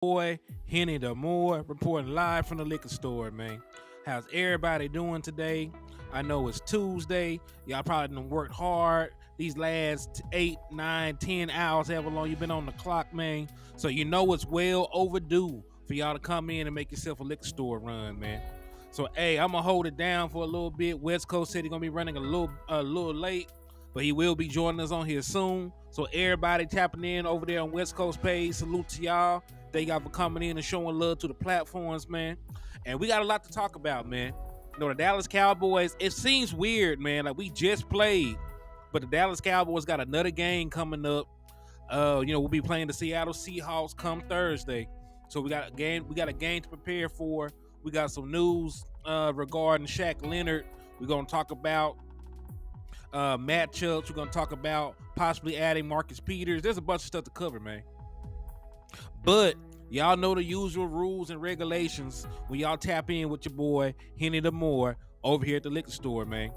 boy Henny the Moore reporting live from the liquor store, man. How's everybody doing today? I know it's Tuesday. Y'all probably done worked hard these last 8, 9, 10 hours, however long you been on the clock, man. So you know it's well overdue for y'all to come in and make yourself a liquor store run, man. So hey, I'm gonna hold it down for a little bit. West Coast said he's gonna be running a little late, but he will be joining us on here soon. So everybody tapping in over there on West Coast page, salute to y'all. Thank y'all for coming in and showing love to the platforms, man. And we got a lot to talk about, man. You know, the Dallas Cowboys, it seems weird, man. Like we just played, but the Dallas Cowboys got another game coming up. We'll be playing the Seattle Seahawks come Thursday. So we got a game to prepare for. We got some news regarding Shaq Leonard. We're gonna talk about matchups. We're gonna talk about possibly adding Marcus Peters. There's a bunch of stuff to cover, man. But y'all know the usual rules and regulations when y'all tap in with your boy Henny the Moore over here at the liquor store, man.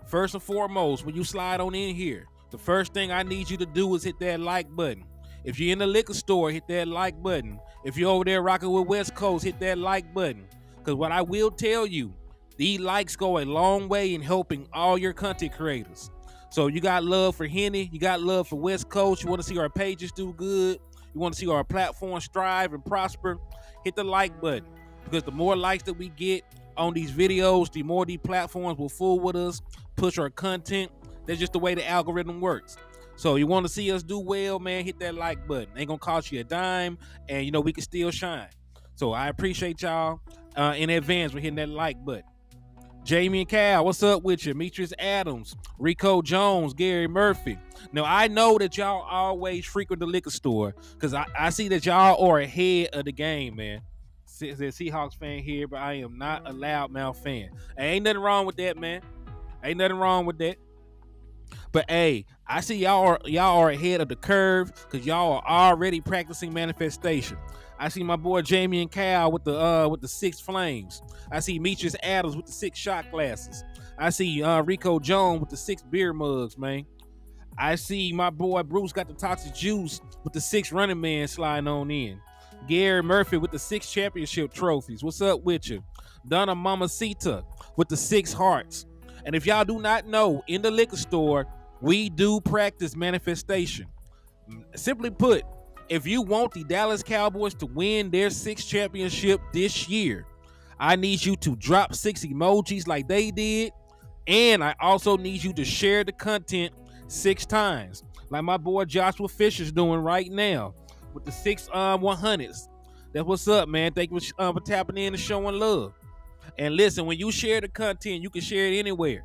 First and foremost, when you slide on in here, the first thing I need you to do is hit that like button. If you're in the liquor store, hit that like button. If you're over there rocking with West Coast, hit that like button. Because what I will tell you, these likes go a long way in helping all your content creators. So you got love for Henny, you got love for West Coast, you want to see our pages do good, you want to see our platform strive and prosper, hit the like button. Because the more likes that we get on these videos, the more these platforms will fool with us, push our content. That's just the way the algorithm works. So you want to see us do well, man, hit that like button. Ain't gonna cost you a dime, and we can still shine. So I appreciate y'all in advance for hitting that like button. Jamie and Cal, what's up with you? Demetrius Adams, Rico Jones, Gary Murphy. Now, I know that y'all always frequent the liquor store because I see that y'all are ahead of the game, man. There's a Seahawks fan here, but I am not a loudmouth fan. Ain't nothing wrong with that, man. Ain't nothing wrong with that. But hey, I see y'all are ahead of the curve because y'all are already practicing manifestation. I see my boy Jamie and Cal with the 6 flames. I see Demetrius Adams with the 6 shot glasses. I see Rico Jones with the 6 beer mugs, man. I see my boy Bruce got the toxic juice with the 6 running man sliding on in. Gary Murphy with the 6 championship trophies. What's up with you? Donna Mamacita with the 6 hearts. And if y'all do not know, in the liquor store, we do practice manifestation. Simply put, if you want the Dallas Cowboys to win their 6th championship this year, I need you to drop 6 emojis like they did. And I also need you to share the content 6 times, like my boy Joshua Fisher's doing right now with the 6 100s. That's what's up, man. Thank you for tapping in and showing love. And listen, when you share the content, you can share it anywhere.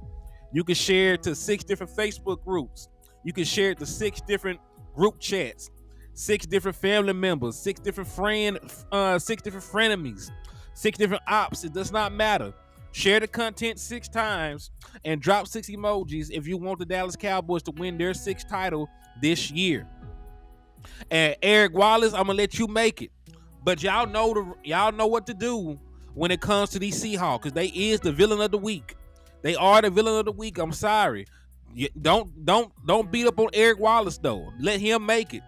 You can share it to 6 different Facebook groups. You can share it to 6 different group chats, 6 different family members, 6 different 6 different frenemies, 6 different ops. It does not matter. Share the content 6 times and drop 6 emojis if you want the Dallas Cowboys to win their 6th title this year. And Eric Wallace, I'm gonna let you make it. But y'all know what to do when it comes to these Seahawks, because they is the villain of the week. They are the villain of the week. I'm sorry. Don't beat up on Eric Wallace though. Let him make it.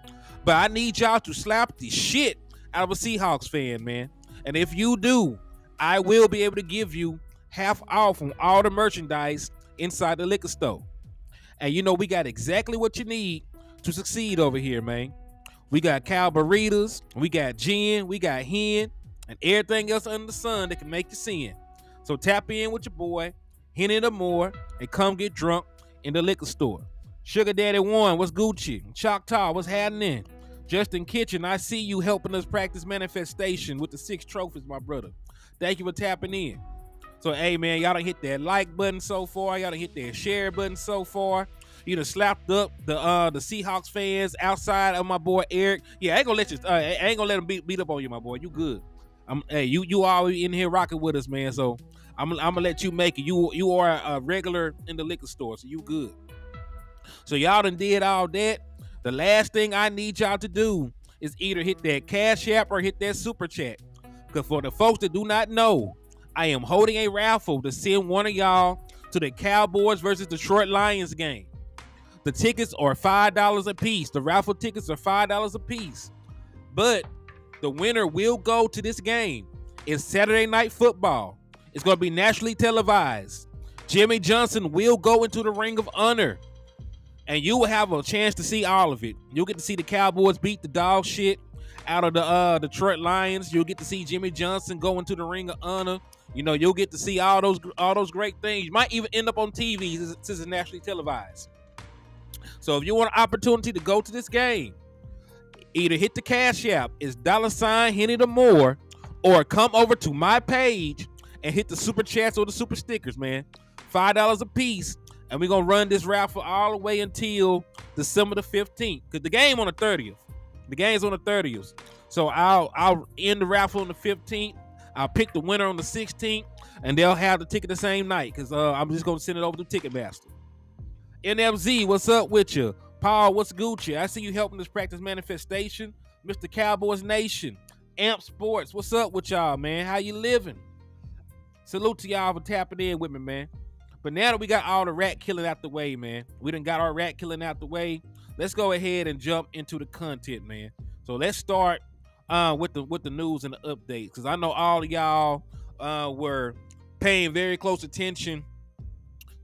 But I need y'all to slap the shit out of a Seahawks fan, man. And if you do, I will be able to give you half off on all the merchandise inside the liquor store. And we got exactly what you need to succeed over here, man. We got cow burritos, we got gin, we got hen, and everything else under the sun that can make you sin. So tap in with your boy, Henny the Moore, and come get drunk in the liquor store. Sugar Daddy 1, what's Gucci? Choctaw, what's happening? Justin Kitchen, I see you helping us practice manifestation with the 6 trophies, my brother. Thank you for tapping in. So, hey, man, y'all done hit that like button so far. Y'all done hit that share button so far. You done slapped up the Seahawks fans outside of my boy Eric. Yeah, I ain't gonna let him beat up on you, my boy. You good. You always in here rocking with us, man. So I'm gonna let you make it. You are a regular in the liquor store, so you good. So y'all done did all that. The last thing I need y'all to do is either hit that Cash App or hit that Super Chat. Because for the folks that do not know, I am holding a raffle to send one of y'all to the Cowboys versus Detroit Lions game. The tickets are $5 a piece. The raffle tickets are $5 a piece. But The winner will go to this game. It's Saturday Night Football. It's going to be nationally televised. Jimmy Johnson will go into the Ring of Honor. And you will have a chance to see all of it. You'll get to see the Cowboys beat the dog shit out of the Detroit Lions. You'll get to see Jimmy Johnson go into the Ring of Honor. You know, you'll get to see all those great things. You might even end up on TV since it's nationally televised. So if you want an opportunity to go to this game, either hit the Cash App, it's $ Henny the More, or come over to my page and hit the super chats or the super stickers, man. $5 a piece. And we're going to run this raffle all the way until December the 15th. Because the game on the 30th. The game's on the 30th. So I'll end the raffle on the 15th. I'll pick the winner on the 16th. And they'll have the ticket the same night. Because I'm just going to send it over to Ticketmaster. NFZ, what's up with you? Paul, what's Gucci? I see you helping this practice manifestation. Mr. Cowboys Nation. Amp Sports, what's up with y'all, man? How you living? Salute to y'all for tapping in with me, man. But now that we got all the rat killing out the way, man, we done got our rat killing out the way. Let's go ahead and jump into the content, man. So let's start with the news and the updates, because I know all of y'all were paying very close attention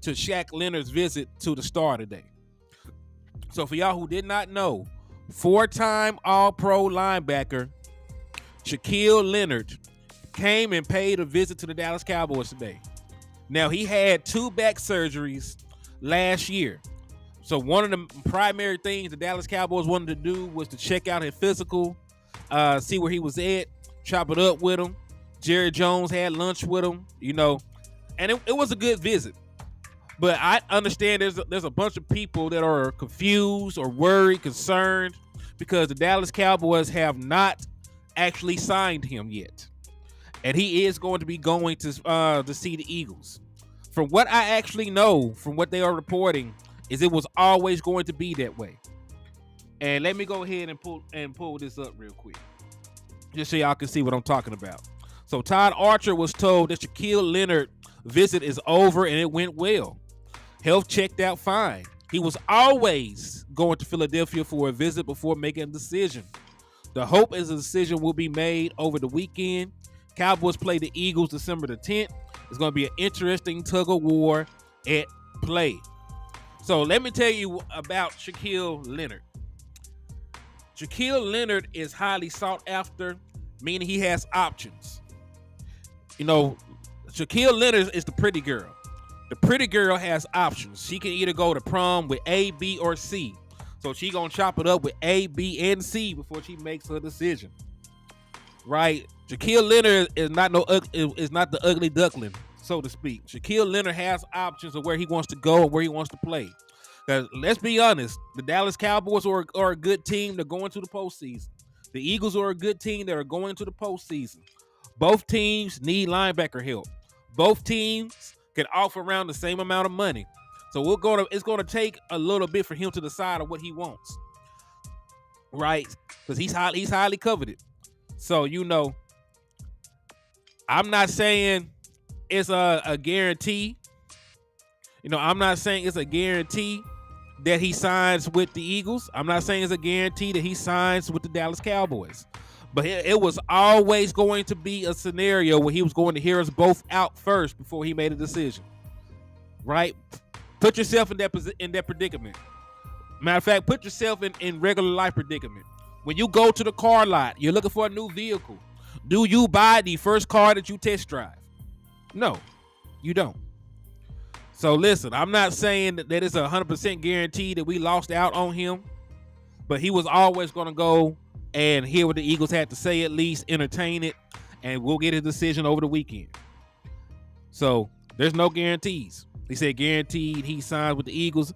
to Shaq Leonard's visit to the Star today. So for y'all who did not know, 4-time All-Pro linebacker Shaq Leonard came and paid a visit to the Dallas Cowboys today. Now, he had 2 back surgeries last year. So one of the primary things the Dallas Cowboys wanted to do was to check out his physical, see where he was at, chop it up with him. Jerry Jones had lunch with him, you know, and it was a good visit. But I understand there's a bunch of people that are confused or worried, concerned, because the Dallas Cowboys have not actually signed him yet. And he is going to be going to see the Eagles. From what I actually know, from what they are reporting, is it was always going to be that way. And let me go ahead and pull this up real quick, just so y'all can see what I'm talking about. So Todd Archer was told that Shaq Leonard visit is over and it went well. Health checked out fine. He was always going to Philadelphia for a visit before making a decision. The hope is a decision will be made over the weekend. Cowboys play the Eagles December the 10th. It's going to be an interesting tug of war at play. So let me tell you about Shaq Leonard. Shaq Leonard is highly sought after, meaning he has options. You know, Shaq Leonard is the pretty girl. The pretty girl has options. She can either go to prom with A, B, or C. So she going to chop it up with A, B, and C before she makes her decision. Right? Shaq Leonard is not the ugly duckling, so to speak. Shaq Leonard has options of where he wants to go and where he wants to play. Because let's be honest, the Dallas Cowboys are a good team. They're going to the postseason. The Eagles are a good team that are going to the postseason. Both teams need linebacker help. Both teams can offer around the same amount of money. So it's going to take a little bit for him to decide on what he wants. Right? Because he's highly coveted. So, you know, I'm not saying it's a guarantee. You know, I'm not saying it's a guarantee that he signs with the Eagles. I'm not saying it's a guarantee that he signs with the Dallas Cowboys. But it was always going to be a scenario where he was going to hear us both out first before he made a decision. Right? Put yourself in that predicament. Matter of fact, put yourself in regular life predicament. When you go to the car lot, you're looking for a new vehicle. Do you buy the first car that you test drive? No, you don't. So listen, I'm not saying that it's 100% guarantee that we lost out on him, but he was always going to go and hear what the Eagles had to say, at least entertain it, and we'll get a decision over the weekend. So there's no guarantees. He said guaranteed he signs with the Eagles.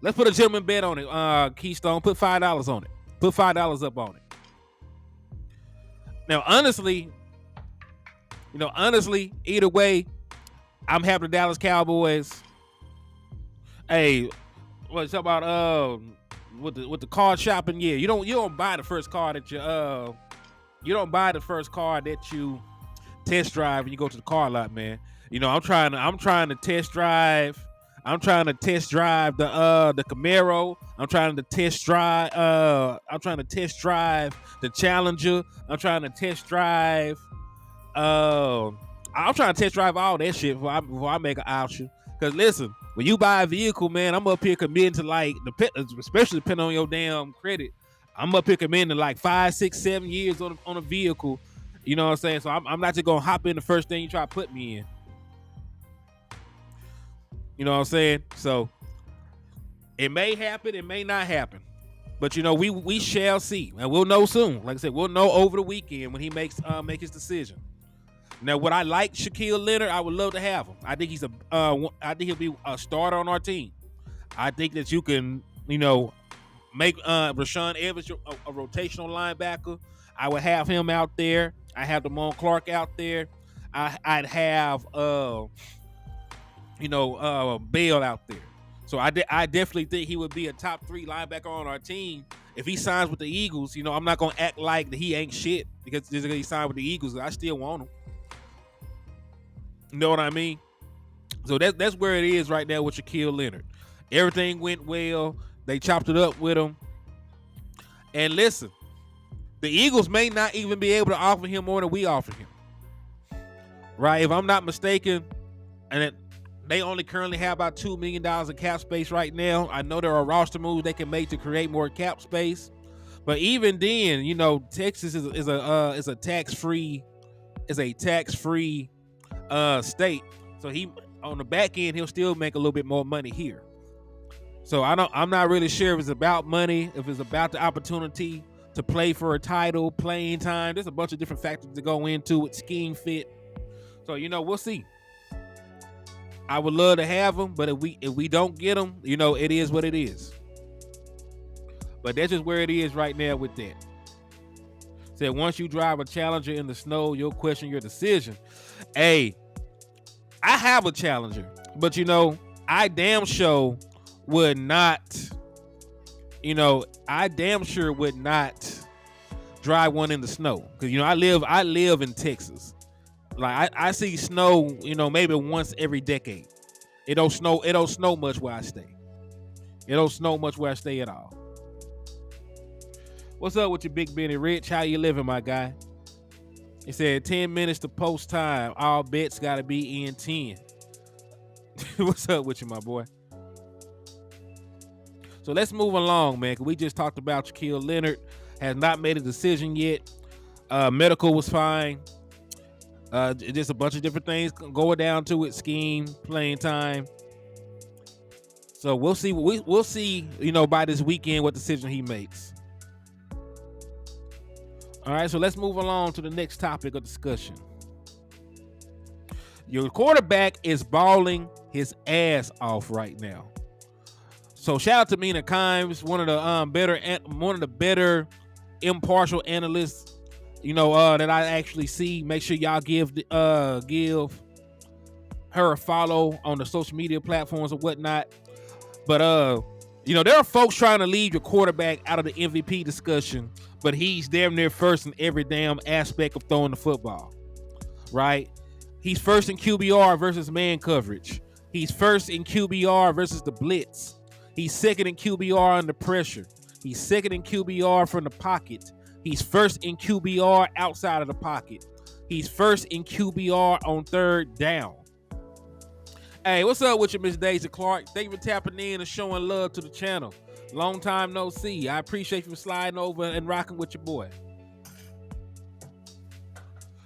Let's put a gentleman bet on it. Keystone, put $5 on it. Put $5 up on it. Now, honestly, either way, I'm happy the Dallas Cowboys. Hey, what's about with the car shopping? Yeah, you don't buy the first car that you test drive when you go to the car lot, man. You know, I'm trying to test drive I'm trying to test drive the Camaro. I'm trying to test drive the Challenger. I'm trying to test drive I'm trying to test drive all that shit before I make an option. Cause listen, when you buy a vehicle, man, I'm up here committing to like especially depending on your damn credit. I'm up here committing to like 5, 6, 7 years on a vehicle. You know what I'm saying? So I'm not just gonna hop in the first thing you try to put me in. You know what I'm saying? So it may happen, it may not happen. But you know, we shall see. And we'll know soon. Like I said, we'll know over the weekend when he make his decision. Now, would I like Shaquille Leonard? I would love to have him. I think I think he'll be a starter on our team. I think that you can, you know, make Rashawn Evans a rotational linebacker. I would have him out there. I have Damone Clark out there. I'd have Bale out there. So I definitely think he would be a top 3 linebacker on our team. If he signs with the Eagles, you know, I'm not gonna act like that he ain't shit because he signed with the Eagles. I still want him. You know what I mean? So that's where it is right now with Shaquille Leonard. Everything went well. They chopped it up with him. And listen, the Eagles may not even be able to offer him more than we offered him. Right? If I'm not mistaken, and they only currently have about $2 million in cap space right now. I know there are roster moves they can make to create more cap space. But even then, you know, Texas is a tax-free state. So he on the back end he'll still make a little bit more money here. So I'm not really sure if it's about money, if it's about the opportunity to play for a title, playing time. There's a bunch of different factors to go into it, scheme fit. So you know, we'll see. I would love to have him, but if we don't get him, you know, it is what it is. But that's just where it is right now with that. Said once you drive a Challenger in the snow, you'll question your decision. Hey, I have a Challenger, but you know, I damn sure would not. You know, I damn sure would not drive one in the snow because you know I live in Texas. Like I see snow, you know, maybe once every decade. It don't snow much where I stay. It don't snow much where I stay at all. What's up with you, Big Benny Rich? How you living, my guy? He said 10 minutes to post time. All bets gotta be in 10. What's up with you, my boy? So let's move along, man. Cause we just talked about Shaquille Leonard. Has not made a decision yet. Medical was fine. Just a bunch of different things going down to it. Scheme, playing time. So we'll see. We'll see. You know, by this weekend, what decision he makes. All right. So let's move along to the next topic of discussion. Your quarterback is balling his ass off right now. So shout out to Mina Kimes, one of the better impartial analysts. You know, that I actually see. Make sure y'all give her a follow on the social media platforms or whatnot. But you know, there are folks trying to leave your quarterback out of the MVP discussion, but he's damn near first in every damn aspect of throwing the football. Right? He's first in QBR versus man coverage. He's first in QBR versus the blitz. He's second in QBR under pressure. He's second in QBR from the pocket. He's first in QBR outside of the pocket. He's first in QBR on third down. Hey, what's up with you, Miss Daisy Clark? Thank you for tapping in and showing love to the channel. Long time no see. I appreciate you sliding over and rocking with your boy.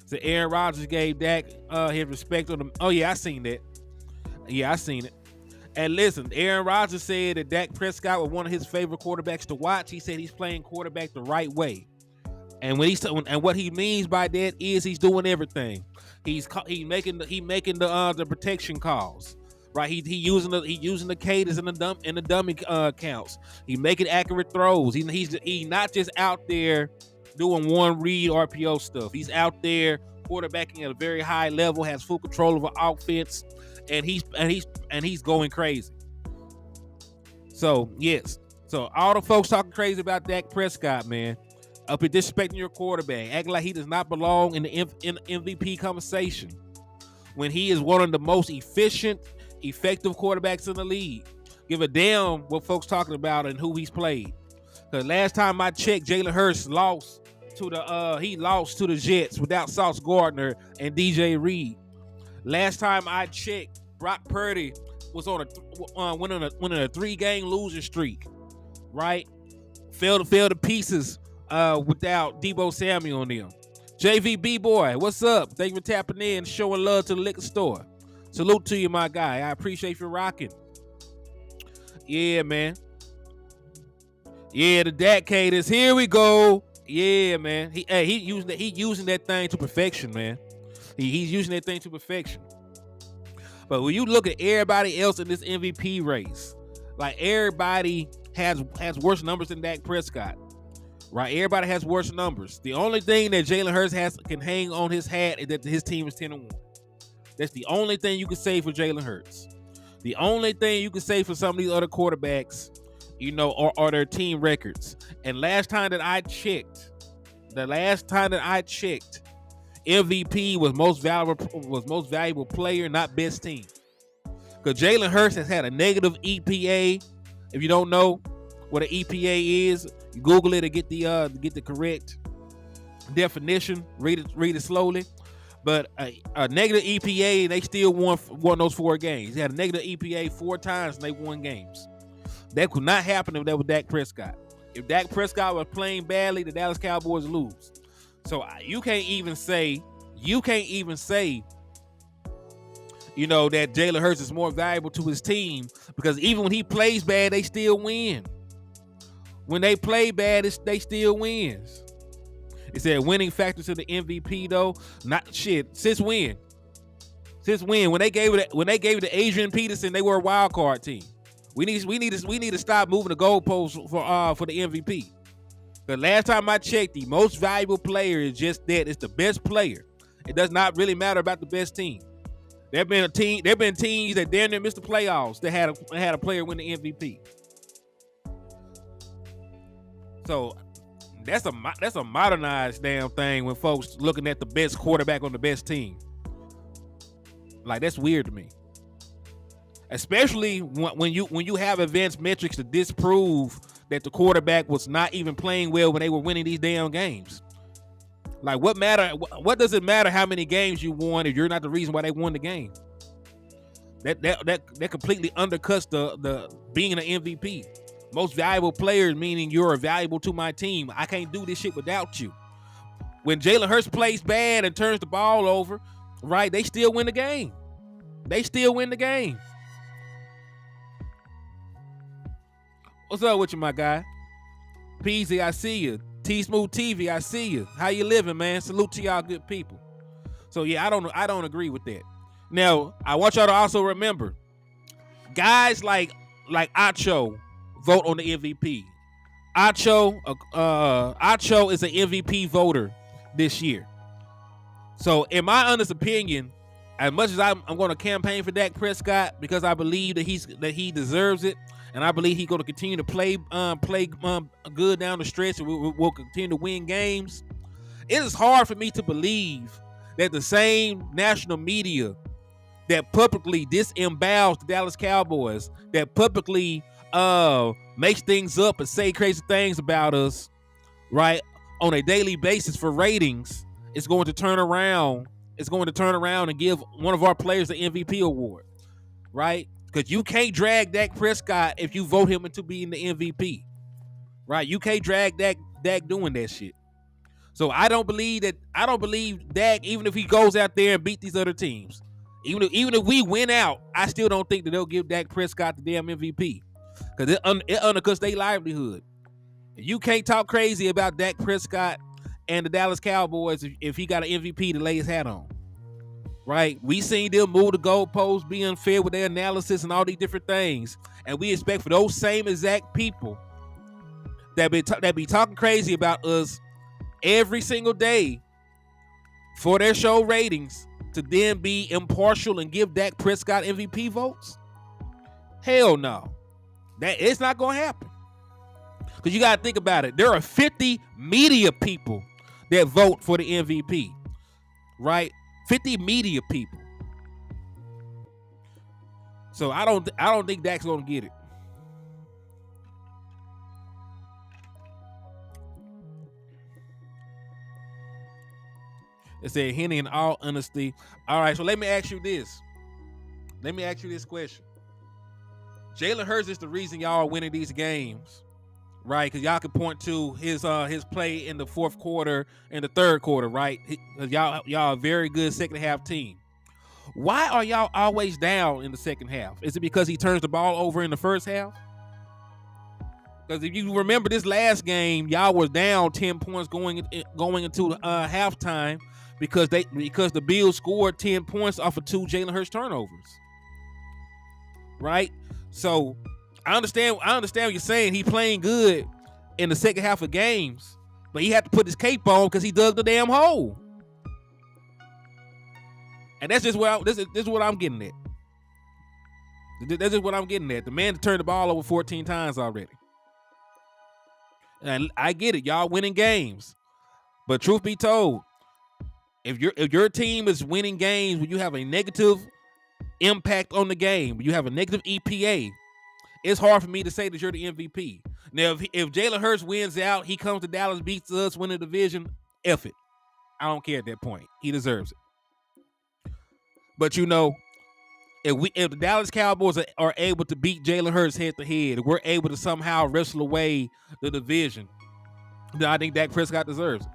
So Aaron Rodgers gave Dak his respect on him. Oh, yeah, I seen that. Yeah, I seen it. And listen, Aaron Rodgers said that Dak Prescott was one of his favorite quarterbacks to watch. He said he's playing quarterback the right way. And what he means by that is he's doing everything. He's making the protection calls, right? He using the cadence and the dummy counts. He making accurate throws. He's not just out there doing one read RPO stuff. He's out there quarterbacking at a very high level, has full control of an offense, and he's going crazy. So yes, so all the folks talking crazy about Dak Prescott, man. Up here disrespecting your quarterback, acting like he does not belong in the MVP conversation when he is one of the most efficient effective quarterbacks in the league. Give a damn what folks talking about and who he's played. Because last time I checked, Jalen Hurts lost to the Jets without Sauce Gardner and DJ Reed. Last time I checked, Brock Purdy was went on a 3-game losing streak, right? Fell to pieces without Deebo Samuel on them. JVB boy, what's up? Thank you for tapping in, showing love to the liquor store. Salute to you, my guy. I appreciate you rocking. Yeah, man. Yeah, the Dak cadence. Here we go. Yeah, man. He using that thing to perfection, man. He's using that thing to perfection. But when you look at everybody else in this MVP race, like everybody has worse numbers than Dak Prescott. Right? Everybody has worse numbers. The only thing that Jalen Hurts can hang on his hat is that his team is 10-1. That's the only thing you can say for Jalen Hurts. The only thing you can say for some of these other quarterbacks, are their team records. And last time that I checked, MVP was most valuable player, not best team. Because Jalen Hurts has had a negative EPA. If you don't know what an EPA is, you Google it to get the correct definition. Read it slowly. But a negative EPA, they still won those 4 games. They had a negative EPA 4 times and they won games. That could not happen if that was Dak Prescott. If Dak Prescott was playing badly, the Dallas Cowboys lose. So you can't even say, that Jalen Hurts is more valuable to his team, because even when he plays bad, they still win. When they play bad, they still wins. It said winning factor to the MVP though. Not shit. Since when? When they gave it to Adrian Peterson, they were a wild card team. We need to stop moving the goalposts for the MVP. The last time I checked, the most valuable player is just that. It's the best player. It does not really matter about the best team. There have been teams that damn near missed the playoffs that had a player win the MVP. So that's a modernized damn thing when folks looking at the best quarterback on the best team. Like, that's weird to me. Especially when you have advanced metrics to disprove that the quarterback was not even playing well when they were winning these damn games. Like, what does it matter how many games you won if you're not the reason why they won the game? That completely undercuts the being an MVP. Most valuable players, meaning you're valuable to my team. I can't do this shit without you. When Jalen Hurts plays bad and turns the ball over, right, they still win the game. What's up with you, my guy? Peasy, I see you. T-Smooth TV, I see you. How you living, man? Salute to y'all good people. So yeah, I don't agree with that. Now, I want y'all to also remember, guys like Acho vote on the MVP. Acho is an MVP voter this year. So in my honest opinion, as much as I'm going to campaign for Dak Prescott because I believe that he deserves it, and I believe he's going to continue to play good down the stretch, and we'll continue to win games. It is hard for me to believe that the same national media that publicly disembowels the Dallas Cowboys, that publicly makes things up and say crazy things about us, right, on a daily basis for ratings, is going to turn around. It's going to turn around and give one of our players the MVP award, right? Because you can't drag Dak Prescott if you vote him into being the MVP, right? You can't drag Dak doing that shit. So I don't believe Dak, even if he goes out there and beat these other teams, even if we win out, I still don't think that they'll give Dak Prescott the damn MVP, because it undercuts their livelihood. You can't talk crazy about Dak Prescott and the Dallas Cowboys if he got an MVP to lay his hat on, right? We seen them move the goalposts, be unfair with their analysis and all these different things, and we expect for those same exact people that be talking crazy about us every single day for their show ratings to then be impartial and give Dak Prescott MVP votes? Hell no. That it's not going to happen. Because you got to think about it. There are 50 media people that vote for the MVP, right? 50 media people. So I don't think Dak's gonna get it. It said Henny, in all honesty. All right, so let me ask you this. Let me ask you this question. Jalen Hurts is the reason y'all are winning these games, right? Because y'all can point to his play in the fourth quarter and the third quarter, right? Y'all a very good second half team. Why are y'all always down in the second half? Is it because he turns the ball over in the first half? Because if you remember this last game, y'all was down 10 points going into halftime because the Bills scored 10 points off of 2 Jalen Hurts turnovers, right? So I understand what you're saying. He playing good in the second half of games, but he had to put his cape on because he dug the damn hole. And that's just this is what I'm getting at. That's just what I'm getting at. The man turned the ball over 14 times already. And I get it, y'all winning games. But truth be told, if your team is winning games when you have a negative impact on the game, when you have a negative EPA, it's hard for me to say that you're the MVP. Now, if Jalen Hurts wins out, he comes to Dallas, beats us, win the division, F it. I don't care at that point. He deserves it. But if the Dallas Cowboys are able to beat Jalen Hurts head to head, we're able to somehow wrestle away the division, then I think Dak Prescott deserves it.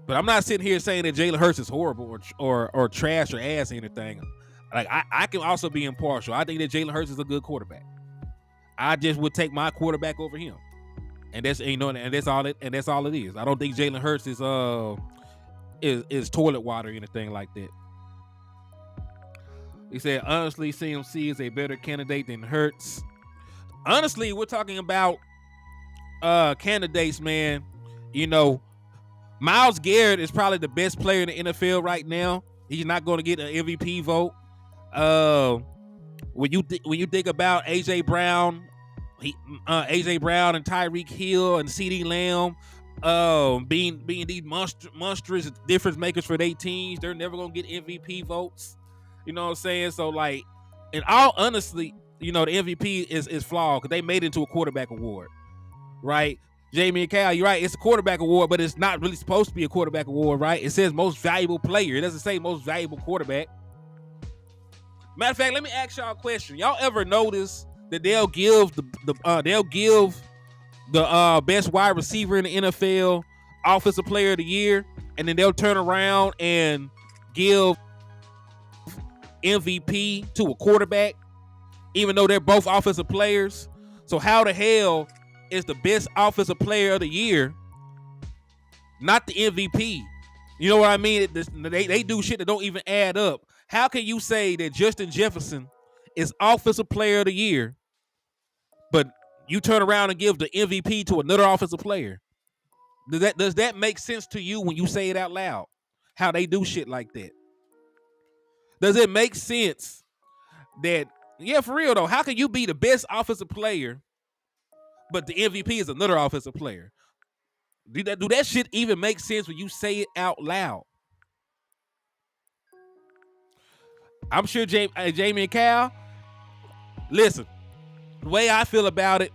But I'm not sitting here saying that Jalen Hurts is horrible or trash or ass or anything. Like I can also be impartial. I think that Jalen Hurts is a good quarterback. I just would take my quarterback over him, and that's all it is. I don't think Jalen Hurts is toilet water or anything like that. He said, honestly, CMC is a better candidate than Hurts. Honestly, we're talking about candidates, man. Myles Garrett is probably the best player in the NFL right now. He's not going to get an MVP vote. When you think about AJ Brown, and Tyreek Hill and CeeDee Lamb, being these monstrous difference makers for their teams, they're never going to get MVP votes. You know what I'm saying? So, like, in all honesty, the MVP is flawed because they made it into a quarterback award, right? Jamie and Cal, you're right. It's a quarterback award, but it's not really supposed to be a quarterback award, right? It says most valuable player. It doesn't say most valuable quarterback. Matter of fact, let me ask y'all a question. Y'all ever notice that they'll give the best wide receiver in the NFL offensive player of the year, and then they'll turn around and give MVP to a quarterback, even though they're both offensive players? So how the hell is the best offensive player of the year not the MVP? You know what I mean? They do shit that don't even add up. How can you say that Justin Jefferson is offensive player of the year, but you turn around and give the MVP to another offensive player? Does that make sense to you when you say it out loud? How they do shit like that? Does it make sense that, yeah, for real though, how can you be the best offensive player, but the MVP is another offensive player? Do that shit even make sense when you say it out loud? I'm sure Jamie and Cal, listen, the way I feel about it,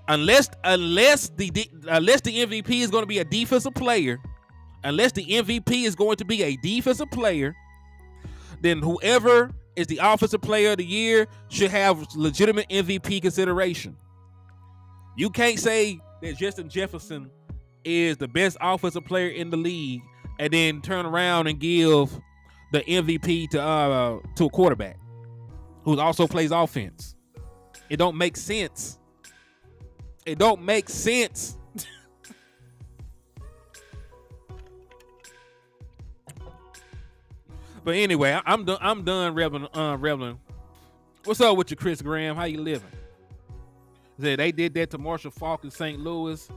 unless the MVP is going to be a defensive player, then whoever is the offensive player of the year should have legitimate MVP consideration. You can't say that Justin Jefferson is the best offensive player in the league and then turn around and give the MVP to a quarterback who also plays offense. It don't make sense. It don't make sense. But anyway, I'm done reveling. What's up with you, Chris Graham? How you living? They did that to Marshall Faulk in St. Louis.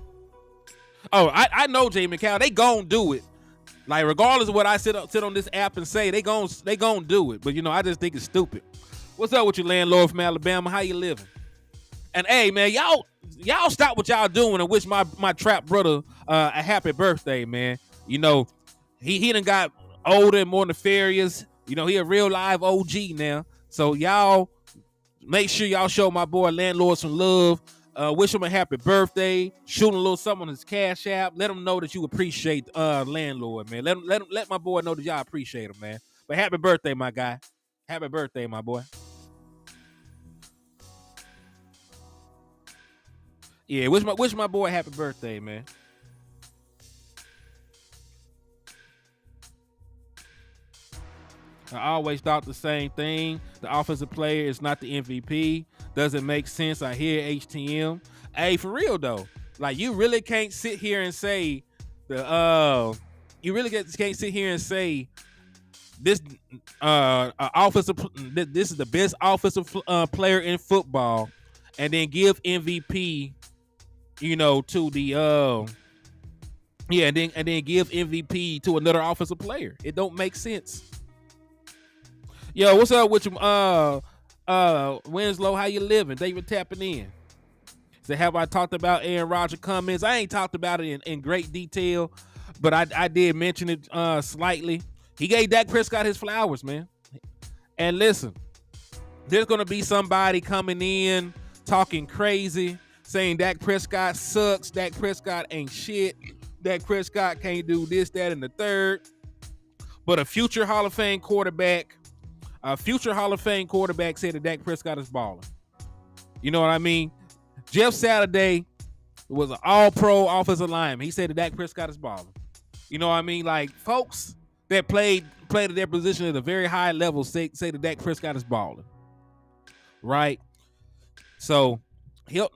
Oh, I know Jamie McCall. They gon' do it. Like, regardless of what I sit on this app and say, they gon' do it. But I just think it's stupid. What's up with you, landlord from Alabama? How you living? And hey, man, y'all stop what y'all doing and wish my trap brother a happy birthday, man. He done got older and more nefarious. He a real live OG now. So y'all make sure y'all show my boy Landlord some love. Wish him a happy birthday. Shoot him a little something on his Cash App. Let him know that you appreciate Landlord, man. Let my boy know that y'all appreciate him, man. But happy birthday, my guy. Happy birthday, my boy. Yeah, wish my boy happy birthday, man. I always thought the same thing. The offensive player is not the MVP. Doesn't make sense. I hear HTM. Hey, for real though, like you really can't sit here and say can't sit here and say this this is the best offensive player in football, and then give MVP, to the and then give MVP to another offensive player. It don't make sense. Yo, what's up with you? Winslow, how you living? Thank you for tapping in. So have I talked about Aaron Rodgers comments? I ain't talked about it in great detail, but I did mention it slightly. He gave Dak Prescott his flowers, man. And listen, there's gonna be somebody coming in talking crazy, saying Dak Prescott sucks, Dak Prescott ain't shit, Dak Prescott can't do this, that, and the third. But a future Hall of Fame quarterback said that Dak Prescott is balling. You know what I mean? Jeff Saturday was an all-pro offensive lineman. He said that Dak Prescott is balling. You know what I mean? Like, folks that played at their position at a very high level say that Dak Prescott is balling. Right? So he'll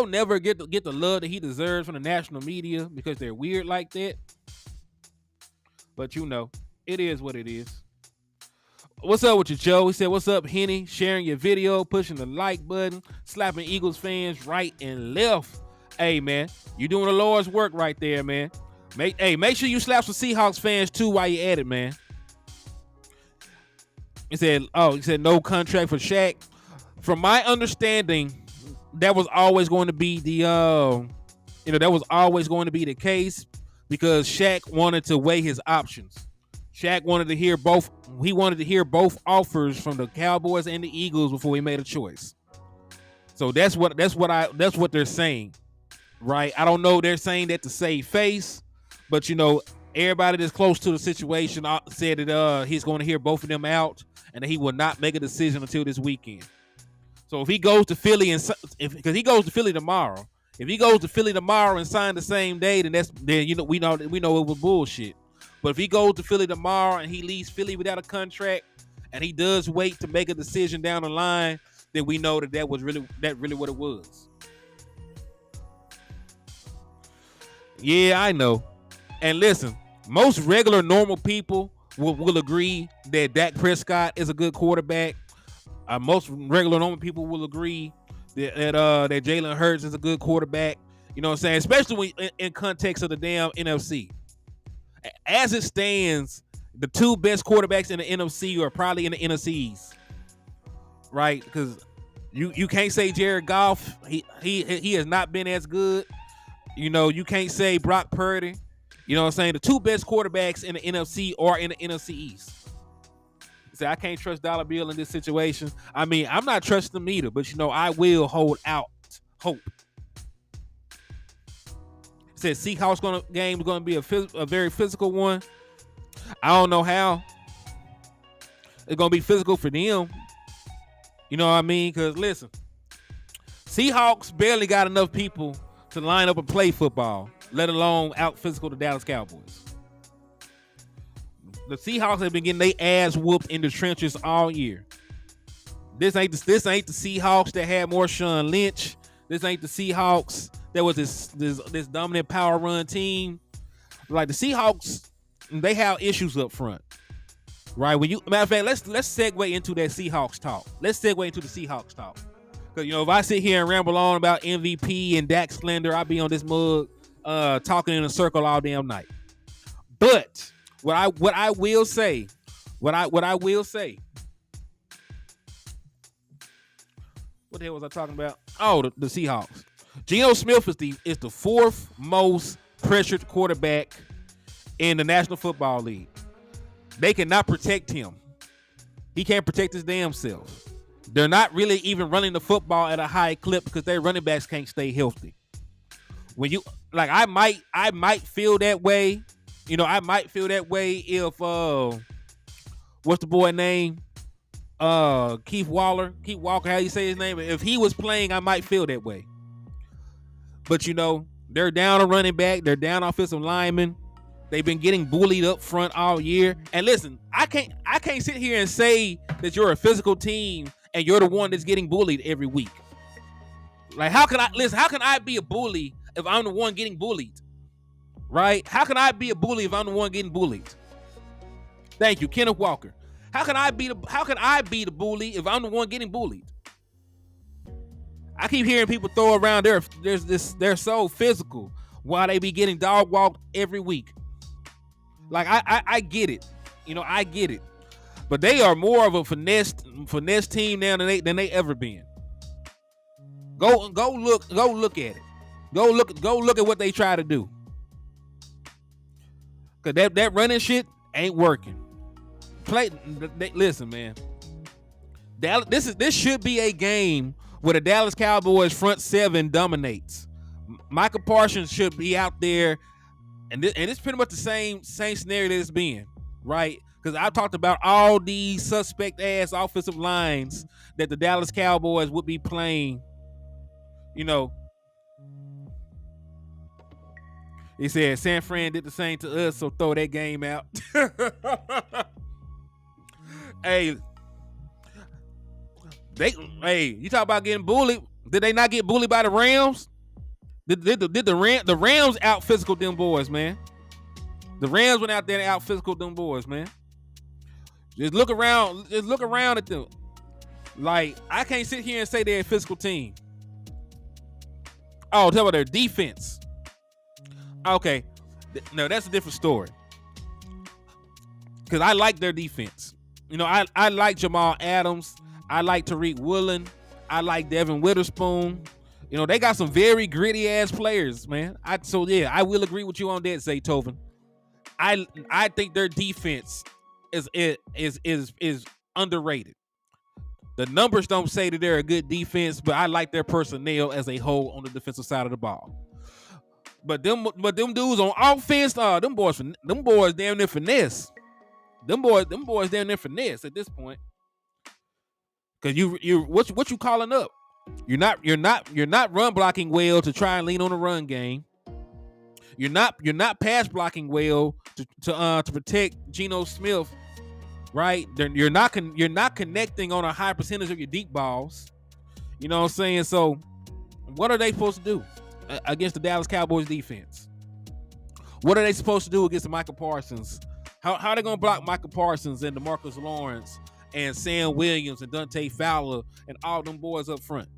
never get the love that he deserves from the national media because they're weird like that. But it is what it is. What's up with you, Joe? He said, what's up, Henny? Sharing your video, pushing the like button, slapping Eagles fans right and left. Hey, man, you doing the Lord's work right there, man. Make sure you slap some Seahawks fans, too, while you at it, man. He said no contract for Shaq. From my understanding, that was always going to be the case because Shaq wanted to weigh his options. Shaq wanted to hear both. He wanted to hear both offers from the Cowboys and the Eagles before he made a choice. So that's what they're saying, right? I don't know. They're saying that to save face, but everybody that's close to the situation said that he's going to hear both of them out, and that he will not make a decision until this weekend. So if he goes to Philly because he goes to Philly tomorrow, if he goes to Philly tomorrow and sign the same day, then we know it was bullshit. But if he goes to Philly tomorrow and he leaves Philly without a contract, and he does wait to make a decision down the line, then we know that was really what it was. Yeah, I know. And listen, most regular normal people will agree that Dak Prescott is a good quarterback. Most regular normal people will agree that Jalen Hurts is a good quarterback. You know what I'm saying? Especially in context of the damn NFC. As it stands, the two best quarterbacks in the NFC are probably in the NFC, right? Because you can't say Jared Goff. He has not been as good. You can't say Brock Purdy. You know what I'm saying? The two best quarterbacks in the NFC are in the NFC East. So I can't trust Dollar Bill in this situation. I mean, I'm not trusting him either, but I will hold out hope. Said Seahawks game is going to be a very physical one. I don't know how. It's going to be physical for them. You know what I mean? Because listen, Seahawks barely got enough people to line up and play football, let alone out physical the Dallas Cowboys. The Seahawks have been getting their ass whooped in the trenches all year. This ain't the Seahawks that had Marshawn Lynch. This ain't the Seahawks that was this dominant power run team. Like the Seahawks, they have issues up front, right? Matter of fact, let's segue into that Seahawks talk. Let's segue into the Seahawks talk. Because if I sit here and ramble on about MVP and Dak slander, I'll be on this mug talking in a circle all damn night. But what I will say, what the hell was I talking about? Oh, the Seahawks. Geno Smith is the fourth most pressured quarterback in the National Football League. They cannot protect him. He can't protect his damn self. They're not really even running the football at a high clip because their running backs can't stay healthy. When you like, I might feel that way. I might feel that way if what's the boy name? Keith Walker, how you say his name? If he was playing, I might feel that way. But they're down a running back, they're down offensive linemen. They've been getting bullied up front all year. And listen, I can't sit here and say that you're a physical team and you're the one that's getting bullied every week. Like, how can I be a bully if I'm the one getting bullied? Right? How can I be a bully if I'm the one getting bullied? Thank you, Kenneth Walker. How can I be the bully if I'm the one getting bullied? I keep hearing people throw around they're so physical while they be getting dog walked every week. Like, I get it. I get it. But they are more of a finesse team now than they ever been. Go look at it. Go look at what they try to do. Cause that running shit ain't working. Listen, man. This should be a game where the Dallas Cowboys front seven dominates. Michael Parsons should be out there, and it's pretty much the same scenario that it's been, right? Because I talked about all these suspect ass offensive lines that the Dallas Cowboys would be playing. He said San Fran did the same to us, so throw that game out. Hey, you talk about getting bullied. Did they not get bullied by the Rams? Did the Rams out physical them boys, man? The Rams went out there and out physical them boys, man. Just look around at them. Like, I can't sit here and say they're a physical team. Oh, tell about their defense. Okay, no, that's a different story. Because I like their defense. I like Jamal Adams. I like Tariq Woolen. I like Devin Witherspoon. They got some very gritty ass players, man. I will agree with you on that, Zaytoven. I think their defense is underrated. The numbers don't say that they're a good defense, but I like their personnel as a whole on the defensive side of the ball. But them dudes on offense, them boys damn near finesse. Them boys damn near finesse at this point. Cause what you calling up? You're not run blocking well to try and lean on the run game. You're not pass blocking well to protect Geno Smith, right? You're not connecting on a high percentage of your deep balls. You know what I'm saying? So what are they supposed to do against the Dallas Cowboys defense? What are they supposed to do against Michael Parsons? How are they gonna block Michael Parsons and DeMarcus Lawrence and Sam Williams and Dante Fowler and all them boys up front?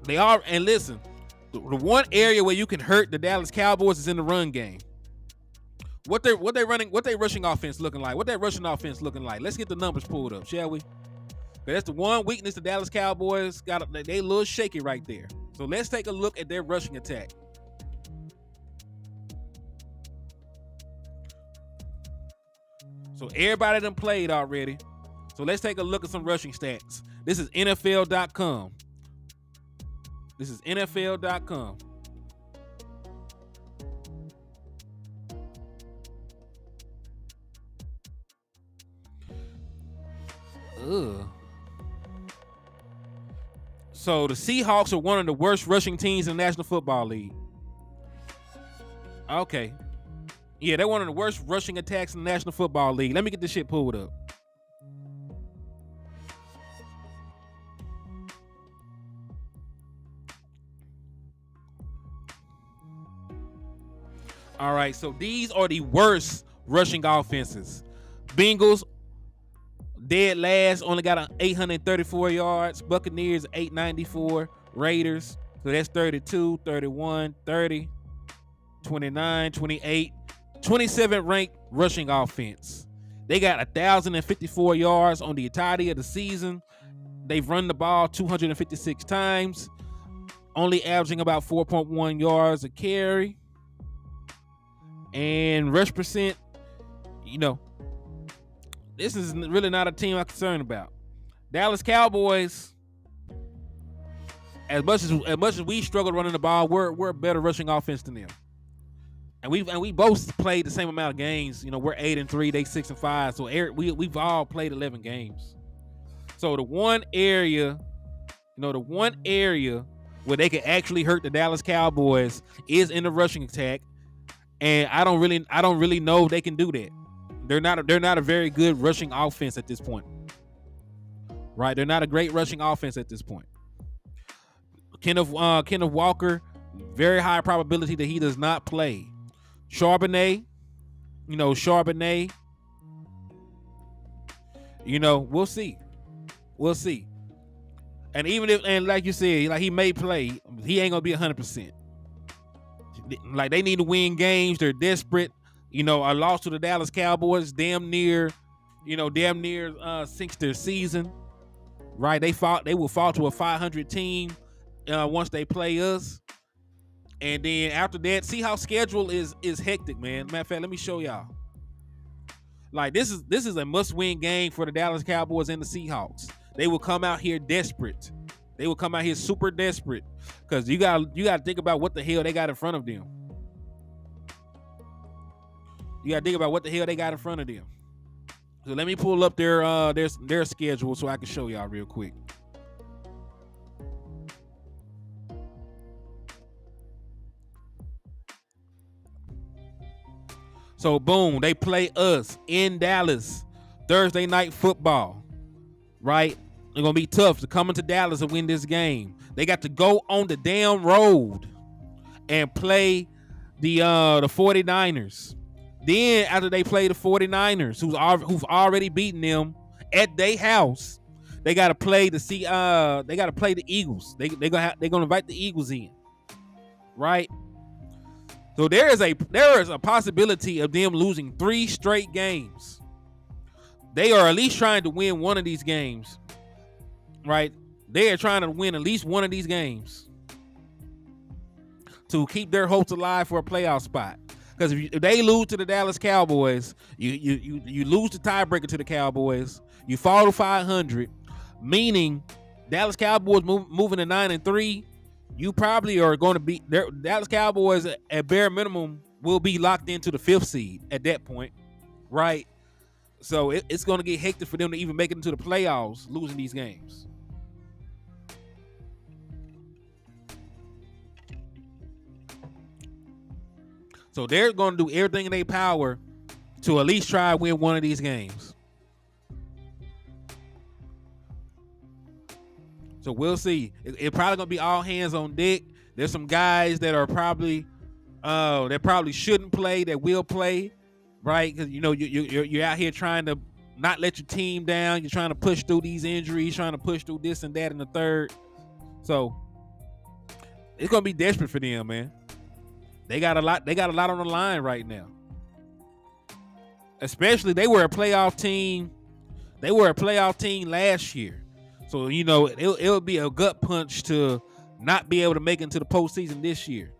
They are, and listen, the one area where you can hurt the Dallas Cowboys is in the run game. What they rushing offense looking like? What that rushing offense looking like? Let's get the numbers pulled up, shall we? That's the one weakness the Dallas Cowboys got. They a little shaky right there. So let's take a look at their rushing attack. So everybody done played already. So let's take a look at some rushing stats. This is NFL.com. Ugh. So the Seahawks are one of the worst rushing teams in the National Football League. Okay. Yeah, they're one of the worst rushing attacks in the National Football League. Let me get this shit pulled up. All right, so these are the worst rushing offenses. Bengals, dead last, only got 834 yards. Buccaneers, 894. Raiders, so that's 32, 31, 30, 29, 28. 27th ranked rushing offense. They got 1,054 yards on the entirety of the season. They've run the ball 256 times, only averaging about 4.1 yards a carry. And rush percent, this is really not a team I'm concerned about. Dallas Cowboys, as much as we struggle running the ball, we're a better rushing offense than them. And we both played the same amount of games. You know, we're 8-3, they 6-5. So we've all played 11 games. So the one area where they can actually hurt the Dallas Cowboys is in the rushing attack. And I don't really know if they can do that. They're not a very good rushing offense at this point. Right? They're not a great rushing offense at this point. Kenneth Walker, very high probability that he does not play. Charbonnet, we'll see. We'll see. And even if, and like you said, like he may play, he ain't gonna be 100%. Like they need to win games. They're desperate. A loss to the Dallas Cowboys damn near sinks their season. Right? They will fall to a 500 team once they play us. And then after that, Seahawks schedule is hectic, man. Matter of fact, let me show y'all. Like this is a must-win game for the Dallas Cowboys and the Seahawks. They will come out here desperate. They will come out here super desperate because you gotta think about what the hell they got in front of them. You gotta think about what the hell they got in front of them. So let me pull up their schedule so I can show y'all real quick. So boom, they play us in Dallas Thursday night football. Right? It's gonna be tough to come into Dallas and win this game. They got to go on the damn road and play the 49ers. Then after they play the 49ers, who've already beaten them at their house, they gotta play the Eagles. They're gonna invite the Eagles in. Right? So there is a possibility of them losing 3 straight games. They are at least trying to win one of these games, right? They are trying to win at least one of these games to keep their hopes alive for a playoff spot. Because if they lose to the Dallas Cowboys, you lose the tiebreaker to the Cowboys. You fall to 500, meaning Dallas Cowboys moving to 9-3. You probably are going to be Dallas Cowboys at bare minimum will be locked into the 5th seed at that point, right? So it's going to get hectic for them to even make it into the playoffs, losing these games. So they're going to do everything in their power to at least try to win one of these games. So we'll see. It's probably going to be all hands on deck. There's some guys that are probably shouldn't play that will play. Right, because you're out here trying to not let your team down. You're trying to push through these injuries, trying to push through this and that and the third. So it's gonna be desperate for them, man. They got a lot on the line right now. Especially they were a playoff team. They were a playoff team last year. So it'll be a gut punch to not be able to make it into the postseason this year.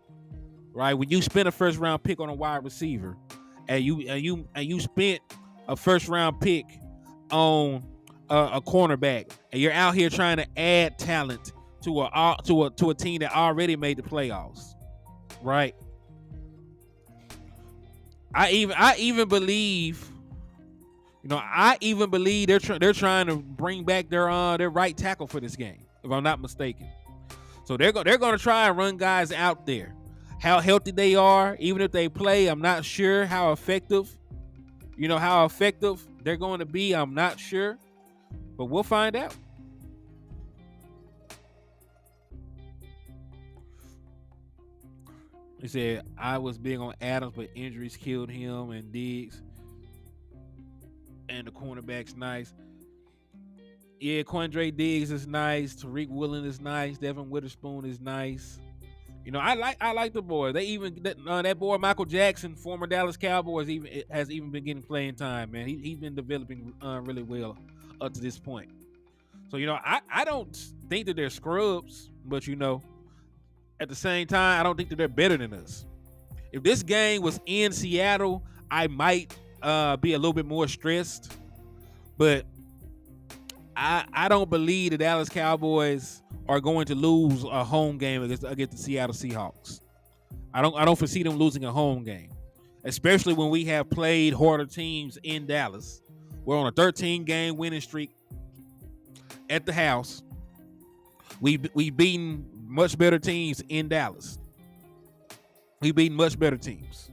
Right, when you spend a first round pick on a wide receiver. And you spent a first round pick on a cornerback, and you're out here trying to add talent to a team that already made the playoffs, right? I even believe they're trying to bring back their right tackle for this game, if I'm not mistaken. So they're going to try and run guys out there. How healthy they are, even if they play, I'm not sure how effective they're going to be. I'm not sure, but we'll find out. He said, I was big on Adams, but injuries killed him and Diggs. And the cornerback's nice. Yeah, Quandre Diggs is nice. Tariq Woolen is nice. Devin Witherspoon is nice. I like the boys. They even that boy Michael Jackson, former Dallas Cowboys, has been getting playing time. Man, he's been developing really well up to this point. So I don't think that they're scrubs, but at the same time, I don't think that they're better than us. If this game was in Seattle, I might be a little bit more stressed. But I don't believe the Dallas Cowboys are going to lose a home game against the Seattle Seahawks. I don't foresee them losing a home game, especially when we have played harder teams in Dallas. We're on a 13-game winning streak at the house. We've beaten much better teams in Dallas. We've beaten much better teams.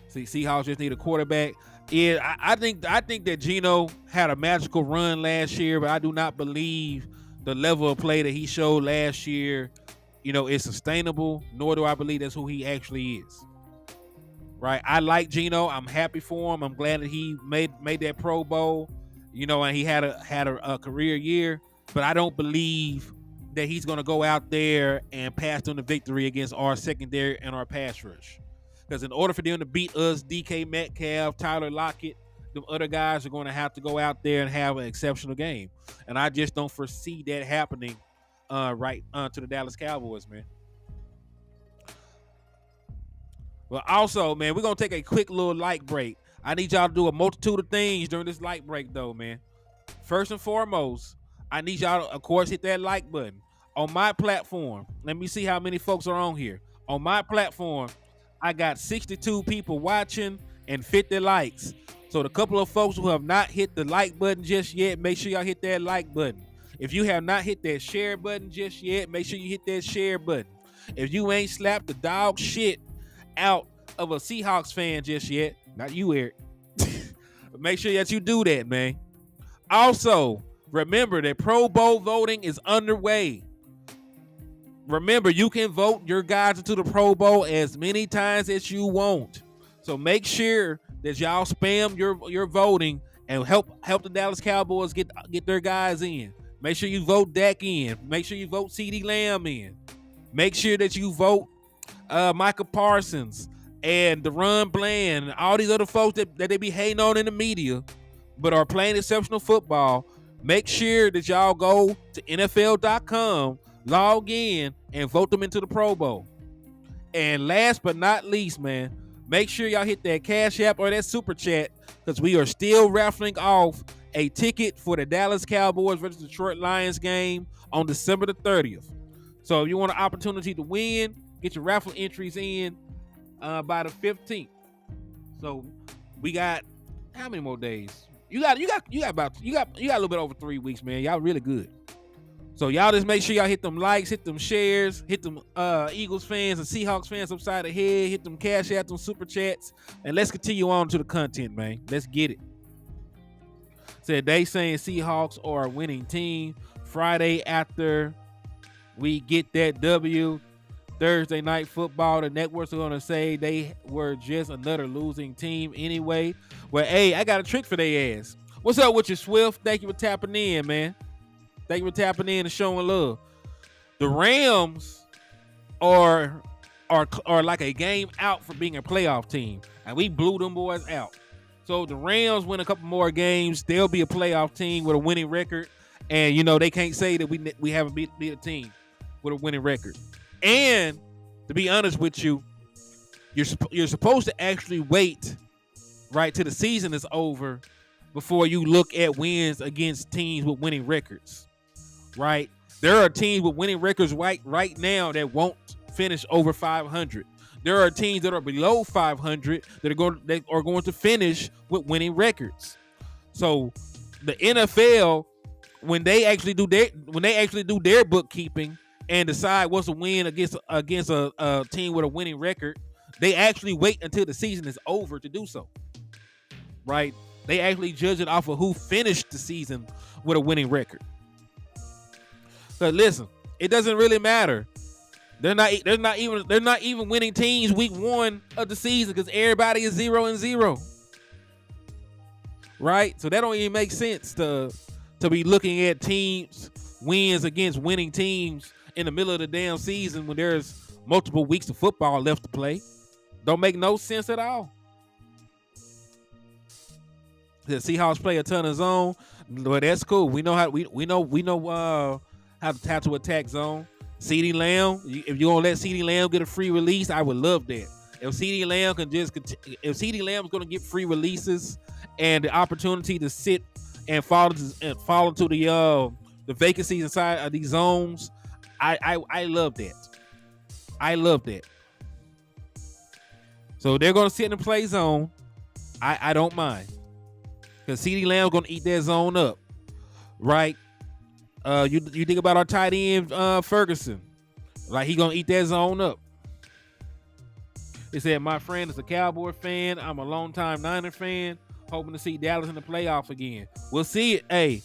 See, Seahawks just need a quarterback. Yeah, I think that Geno had a magical run last year, but I do not believe the level of play that he showed last year, is sustainable. Nor do I believe that's who he actually is. Right? I like Geno. I'm happy for him. I'm glad that he made that Pro Bowl. And he had a career year. But I don't believe that he's going to go out there and pass them the victory against our secondary and our pass rush. Because in order for them to beat us, DK Metcalf, Tyler Lockett, the other guys are going to have to go out there and have an exceptional game. And I just don't foresee that happening to the Dallas Cowboys, man. Well, also, man, we're going to take a quick little light break. I need y'all to do a multitude of things during this light break, though, man. First and foremost, I need y'all to, of course, hit that like button. On my platform, let me see how many folks are on here. On my platform, I got 62 people watching and 50 likes. So the couple of folks who have not hit the like button just yet, make sure y'all hit that like button. If you have not hit that share button just yet, make sure you hit that share button. If you ain't slapped the dog shit out of a Seahawks fan just yet, not you, Eric, make sure that you do that, man. Also, remember that Pro Bowl voting is underway. Remember, you can vote your guys into the Pro Bowl as many times as you want. So make sure that y'all spam your voting and help the Dallas Cowboys get their guys in. Make sure you vote Dak in. Make sure you vote CeeDee Lamb in. Make sure that you vote Micah Parsons and DeRon Bland and all these other folks that they be hating on in the media but are playing exceptional football. Make sure that y'all go to NFL.com, log in, and vote them into the Pro Bowl. And last but not least, man, make sure y'all hit that Cash App or that Super Chat because we are still raffling off a ticket for the Dallas Cowboys versus Detroit Lions game on December the 30th. So if you want an opportunity to win, get your raffle entries in by the 15th. So we got how many more days? You got a little bit over 3 weeks, man. Y'all really good. So y'all just make sure y'all hit them likes, hit them shares, hit them Eagles fans and Seahawks fans upside the head, hit them Cash Apps, them Super Chats, and let's continue on to the content, man. Let's get it. Said they saying Seahawks are a winning team. Friday after we get that W, Thursday Night Football, the networks are going to say they were just another losing team anyway. Well, hey, I got a trick for their ass. What's up with you, Swift? Thank you for tapping in, man. Thank you for tapping in and showing love. The Rams are like a game out for being a playoff team, and we blew them boys out. So if the Rams win a couple more games, they'll be a playoff team with a winning record, and they can't say that we haven't beat a team with a winning record. And to be honest with you, you're supposed to actually wait right till the season is over before you look at wins against teams with winning records. Right? There are teams with winning records right now that won't finish over 500. There are teams that are below 500 that are going to finish with winning records. So the NFL, when they actually do their bookkeeping and decide what's a win against a team with a winning record, they actually wait until the season is over to do so. Right? They actually judge it off of who finished the season with a winning record. But listen, it doesn't really matter. They're not even winning teams week 1 of the season because everybody is 0-0. Right? So that don't even make sense to be looking at teams wins against winning teams in the middle of the damn season when there's multiple weeks of football left to play. Don't make no sense at all. The Seahawks play a ton of zone. Well, that's cool. We know how how to attack zone. CeeDee Lamb, if you're going to let CeeDee Lamb get a free release, I would love that. If CeeDee Lamb can just if CeeDee Lamb is going to get free releases and the opportunity to sit and fall into the vacancies inside of these zones, I love that. I love that. So they're going to sit in the play zone. I don't mind, because CeeDee Lamb's going to eat that zone up, right? You think about our tight end Ferguson, like he going to eat that zone up. He said, my friend is a Cowboy fan. I'm a longtime Niner fan, hoping to see Dallas in the playoffs again. We'll see it. Hey,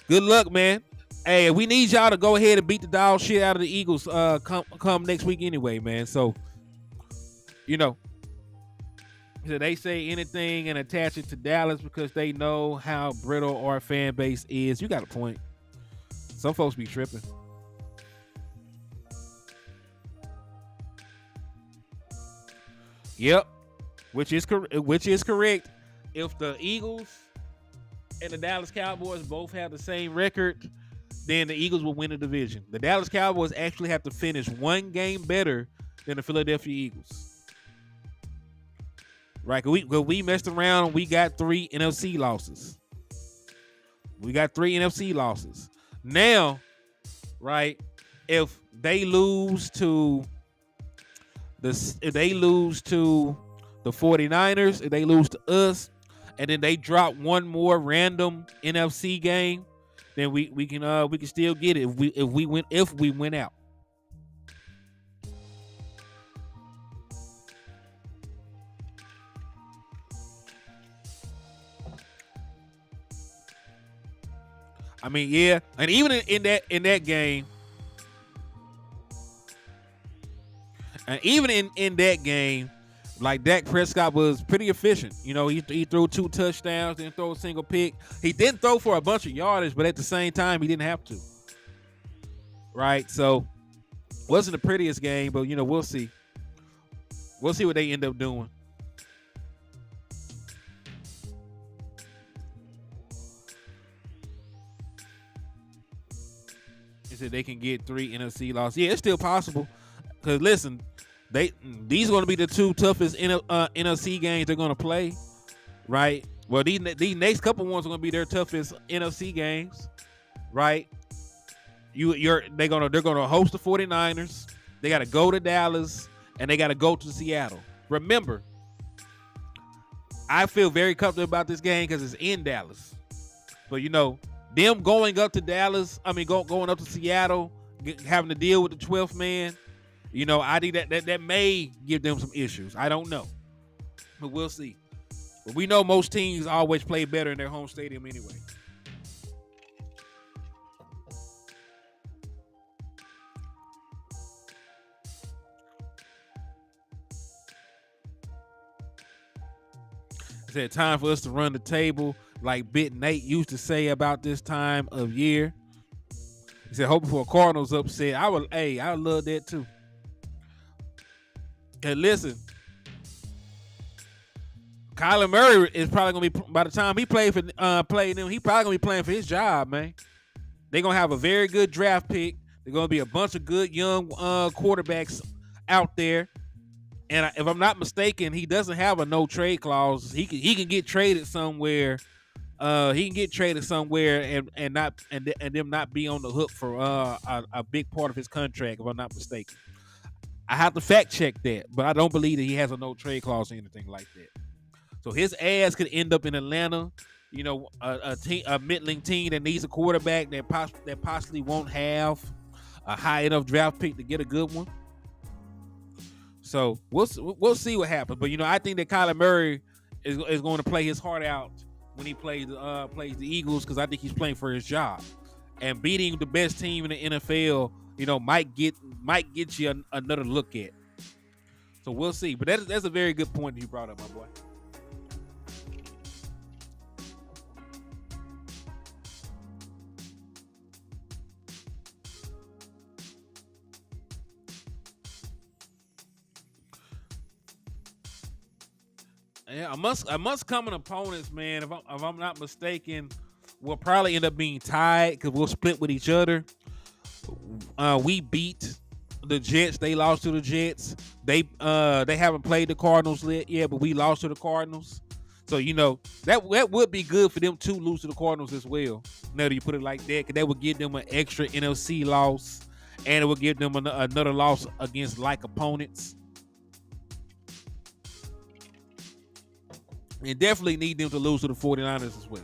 good luck, man. Hey, we need y'all to go ahead and beat the dog shit out of the Eagles come next week anyway, man. So, so they say anything and attach it to Dallas because they know how brittle our fan base is. You got a point. Some folks be tripping. Yep, which is correct. If the Eagles and the Dallas Cowboys both have the same record, then the Eagles will win the division. The Dallas Cowboys actually have to finish one game better than the Philadelphia Eagles. Right, because we messed around and we got 3 NFC losses. Now, right, if they lose to the 49ers, if they lose to us, and then they drop one more random NFC game, then we can still get it if we win out. I mean, yeah, and even in that game, and even in that game, like Dak Prescott was pretty efficient. He threw 2 touchdowns, didn't throw a single pick. He didn't throw for a bunch of yardage, but at the same time, he didn't have to. Right, so wasn't the prettiest game, but we'll see. We'll see what they end up doing. Said they can get 3 NFC losses. Yeah, it's still possible. Because listen, these are going to be the 2 toughest NFC games they're going to play, right? Well, these next couple ones are going to be their toughest NFC games, right? They're going to host the 49ers. They got to go to Dallas, and they got to go to Seattle. Remember, I feel very comfortable about this game because it's in Dallas. So them going up to Dallas, going up to Seattle, having to deal with the 12th man, I think that may give them some issues. I don't know, but we'll see. But we know most teams always play better in their home stadium anyway. It's at time for us to run the table, like Bit Nate used to say about this time of year. He said, hoping for a Cardinals upset. I would love that too. And listen, Kyler Murray is probably gonna be, by the time he play them, he probably gonna be playing for his job, man. They're gonna have a very good draft pick. They're gonna be a bunch of good young quarterbacks out there. And if I'm not mistaken, he doesn't have a no trade clause. He can get traded somewhere. He can get traded somewhere and them not be on the hook for a big part of his contract, if I'm not mistaken. I have to fact check that, but I don't believe that he has a no trade clause or anything like that. So his ass could end up in Atlanta, a middling team that needs a quarterback that possibly won't have a high enough draft pick to get a good one. So we'll see what happens. But I think that Kyler Murray is going to play his heart out when he plays the Eagles, because I think he's playing for his job. And beating the best team in the NFL, might get you another look at. So we'll see. But that's a very good point you brought up, my boy. Yeah, I must come in opponents, man. If I'm not mistaken, we'll probably end up being tied because we'll split with each other. We beat the Jets. They lost to the Jets. They haven't played the Cardinals yet, but we lost to the Cardinals. So that would be good for them to lose to the Cardinals as well. Now that you put it like that, because that would give them an extra NFC loss, and it would give them another loss against like opponents. And definitely need them to lose to the 49ers as well.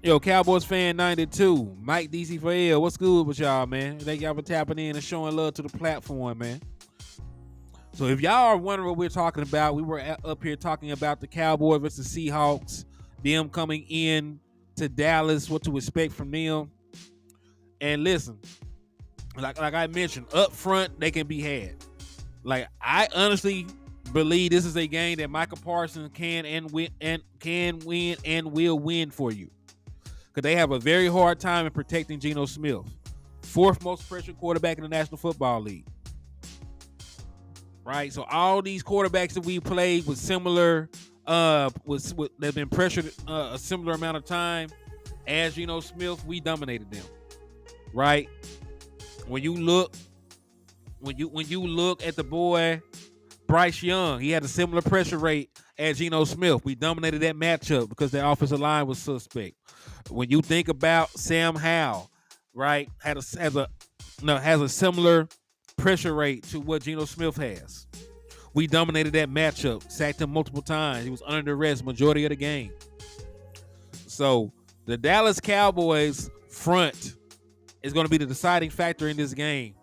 Yo, Cowboys fan 92, Mike DC4L, what's good with y'all, man? Thank y'all for tapping in and showing love to the platform, man. So if y'all are wondering what we're talking about, we were up here talking about the Cowboys versus Seahawks, them coming in to Dallas, what to expect from them. And listen, like I mentioned, up front, they can be had. Like, I honestly believe this is a game that Micah Parsons can win and will win for you. Because they have a very hard time in protecting Geno Smith. 4th most pressured quarterback in the National Football League. Right? So all these quarterbacks that we played with similar, they've been pressured a similar amount of time as Geno Smith, we dominated them. Right? When you look at the boy Bryce Young, he had a similar pressure rate as Geno Smith. We dominated that matchup because their offensive line was suspect. When you think about Sam Howell, right, has a similar pressure rate to what Geno Smith has. We dominated that matchup, sacked him multiple times. He was under duress majority of the game. So the Dallas Cowboys front is going to be the deciding factor in this game,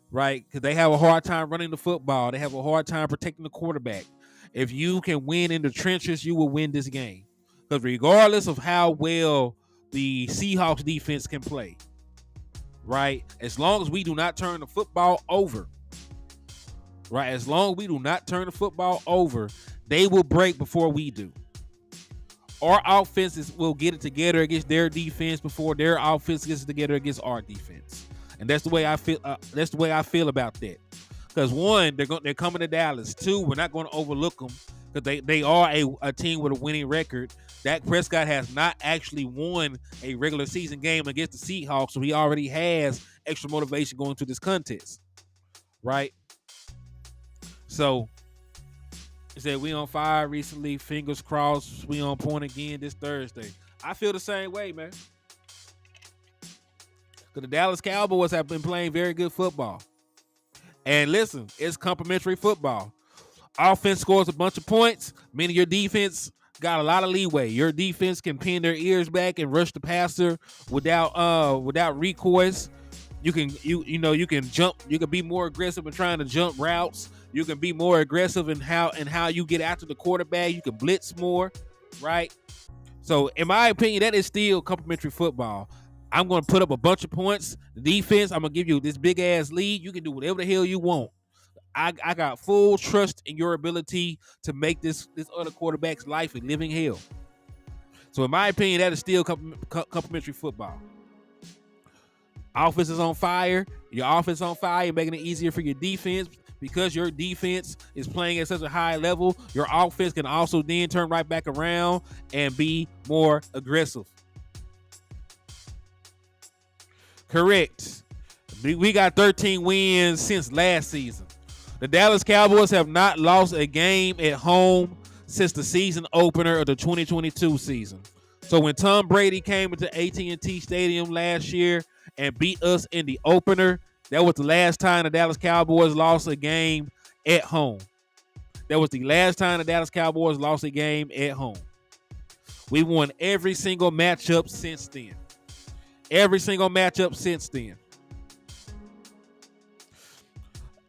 right? Because they have a hard time running the football. They have a hard time protecting the quarterback. If you can win in the trenches, you will win this game. Because regardless of how well the Seahawks defense can play, right? As long as we do not turn the football over, right? As long as we do not turn the football over, they will break before we do. Our offenses will get it together against their defense before their offense gets it together against our defense. And that's the way I feel. That's the way I feel about that. Because one, they're coming to Dallas. Two, we're not going to overlook them because they are a team with a winning record. Dak Prescott has not actually won a regular season game against the Seahawks, so he already has extra motivation going to this contest, right? So, he said we on fire recently. Fingers crossed, we on point again this Thursday. I feel the same way, man. Because the Dallas Cowboys have been playing very good football. And listen, it's complimentary football. Offense scores a bunch of points, meaning your defense got a lot of leeway. Your defense can pin their ears back and rush the passer without recourse. You can jump. You can be more aggressive in trying to jump routes. You can be more aggressive in how you get after the quarterback. You can blitz more, right? So, in my opinion, that is still complimentary football. I'm going to put up a bunch of points. The defense, I'm going to give you this big ass lead. You can do whatever the hell you want. I got full trust in your ability to make this other quarterback's life a living hell. So, in my opinion, that is still complimentary football. Offense is on fire. Your offense on fire, making it easier for your defense. Because your defense is playing at such a high level, your offense can also then turn right back around and be more aggressive. Correct. We got 13 wins since last season. The Dallas Cowboys have not lost a game at home since the season opener of the 2022 season. So when Tom Brady came into AT&T Stadium last year and beat us in the opener, that was the last time the Dallas Cowboys lost a game at home. That was the last time the Dallas Cowboys lost a game at home. We won every single matchup since then. Every single matchup since then.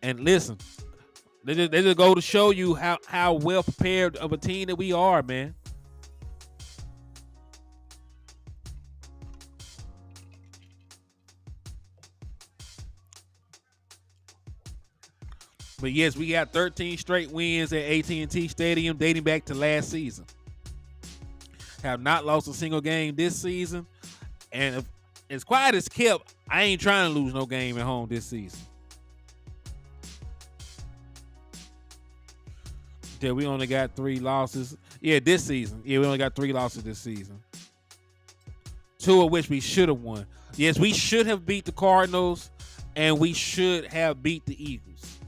And listen, they just go to show you how well prepared of a team that we are, man. But yes, we got 13 straight wins at AT&T Stadium dating back to last season. Have not lost a single game this season. And if, as quiet as kept, I ain't trying to lose no game at home this season. Yeah, we only got 3 losses. Yeah, this season. Yeah, we only got 3 losses this season. 2 of which we should have won. Yes, we should have beat the Cardinals and we should have beat the Eagles.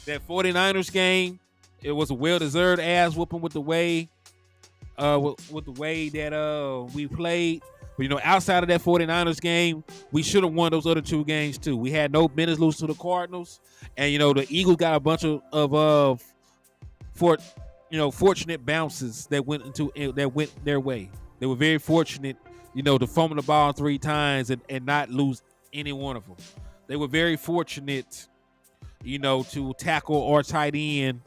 That 49ers game, it was a well-deserved ass whooping with the way with the way that we played. But, outside of that 49ers game, we should have won those other two games too. We had no business lose to the Cardinals, and the Eagles got a bunch of fortunate bounces that went their way. They were very fortunate, to fumble the ball 3 times and not lose any one of them. They were very fortunate, to tackle our tight end,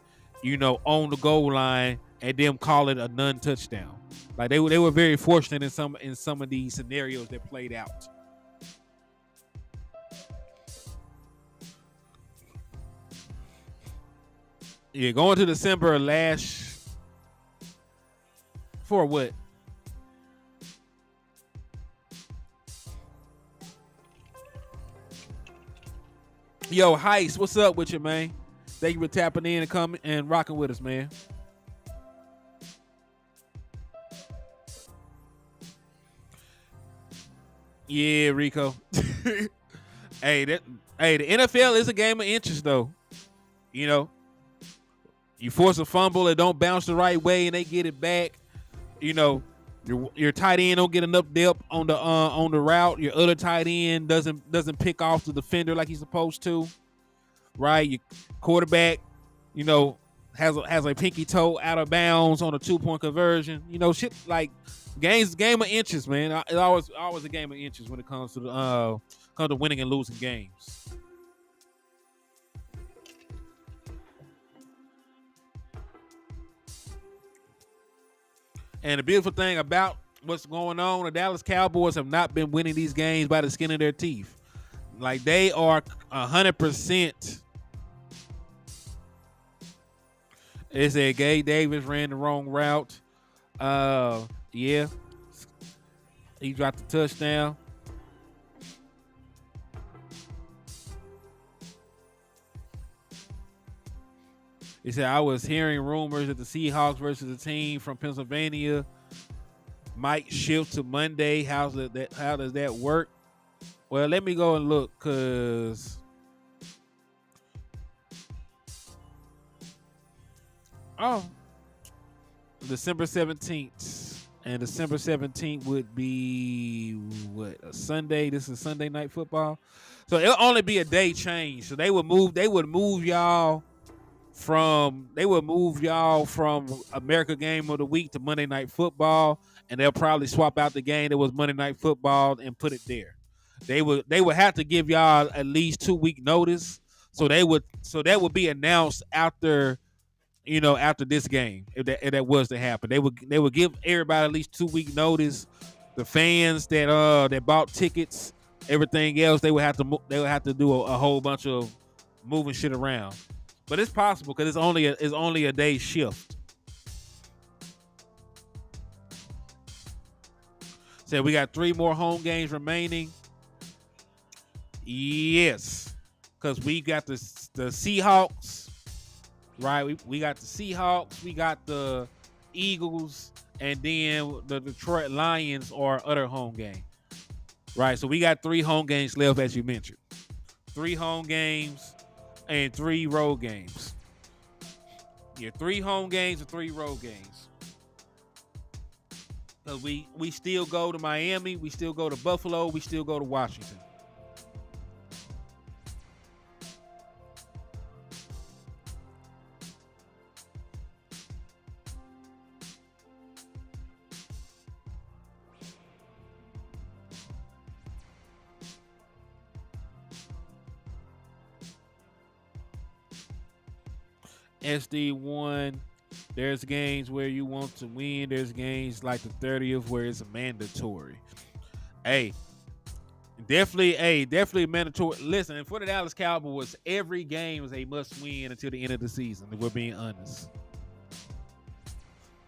on the goal line and them call it a non-touchdown. Like they were very fortunate in some of these scenarios that played out. Yeah, going to December for what? Yo, Heist, what's up with you, man? Thank you for tapping in and coming and rocking with us, man. Yeah, Rico. Hey, the NFL is a game of inches, though. You force a fumble, it don't bounce the right way, and they get it back. Your tight end don't get enough depth on the route. Your other tight end doesn't pick off the defender like he's supposed to. Right, your quarterback, has a pinky toe out of bounds on a 2-point conversion. Shit like game of inches, man. It's always a game of inches when it comes to winning and losing games. And the beautiful thing about what's going on, the Dallas Cowboys have not been winning these games by the skin of their teeth. Like they are 100%. It said Gabe Davis ran the wrong route. Yeah. He dropped the touchdown. He said, I was hearing rumors that the Seahawks versus a team from Pennsylvania might shift to Monday. How does that work? Well, let me go and look, because December 17th. And December 17th would be what? A Sunday. This is Sunday Night Football. So it'll only be a day change. So they would move y'all from America Game of the Week to Monday Night Football, and they'll probably swap out the game that was Monday Night Football and put it there. They would have to give y'all at least 2-week notice. So that would be announced after this game, if that was to happen. They would give everybody at least 2-week notice. The fans that bought tickets, everything else, they would have to do a whole bunch of moving shit around. But it's possible because it's only a day shift. So we got 3 more home games remaining. Yes, because we got the Seahawks. Right, we got the Seahawks, we got the Eagles, and then the Detroit Lions are other home game. Right, so we got 3 home games left, as you mentioned. 3 home games and 3 road games. Yeah, 3 home games and 3 road games. Because we still go to Miami, we still go to Buffalo, we still go to Washington. SD1, there's games where you want to win. There's games like the 30th where it's mandatory. Definitely mandatory. Listen, for the Dallas Cowboys, every game is a must win until the end of the season, if we're being honest.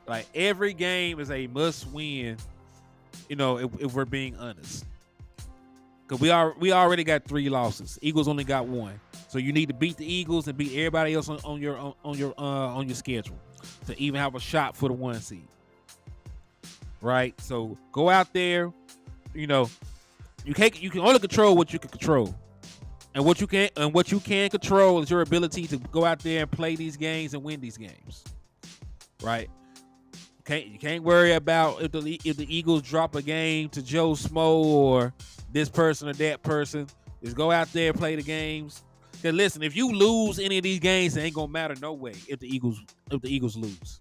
Like every game is a must win, if we're being honest. Because we already got 3 losses. Eagles only got 1. So you need to beat the Eagles and beat everybody else on your schedule to even have a shot for the 1 seed. Right? So go out there. You can only control what you can control. And what you can control is your ability to go out there and play these games and win these games. Right? You can't worry about if the Eagles drop a game to Joe Smo or this person or that person. Just go out there and play the games. Cause listen, if you lose any of these games, it ain't gonna matter no way if the Eagles lose.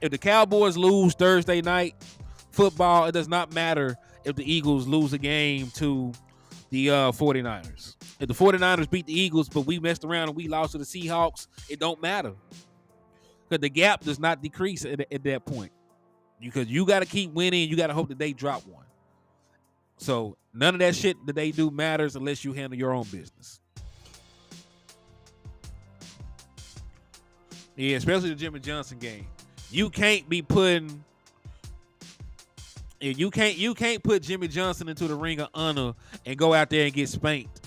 If the Cowboys lose Thursday night football, it does not matter if the Eagles lose a game to the 49ers. If the 49ers beat the Eagles, but we messed around and we lost to the Seahawks, it don't matter. Because the gap does not decrease at that point. Because you got to keep winning and you got to hope that they drop one. So none of that shit that they do matters unless you handle your own business. Yeah, especially the Jimmy Johnson game. You can't be putting... You can't put Jimmy Johnson into the ring of honor and go out there and get spanked.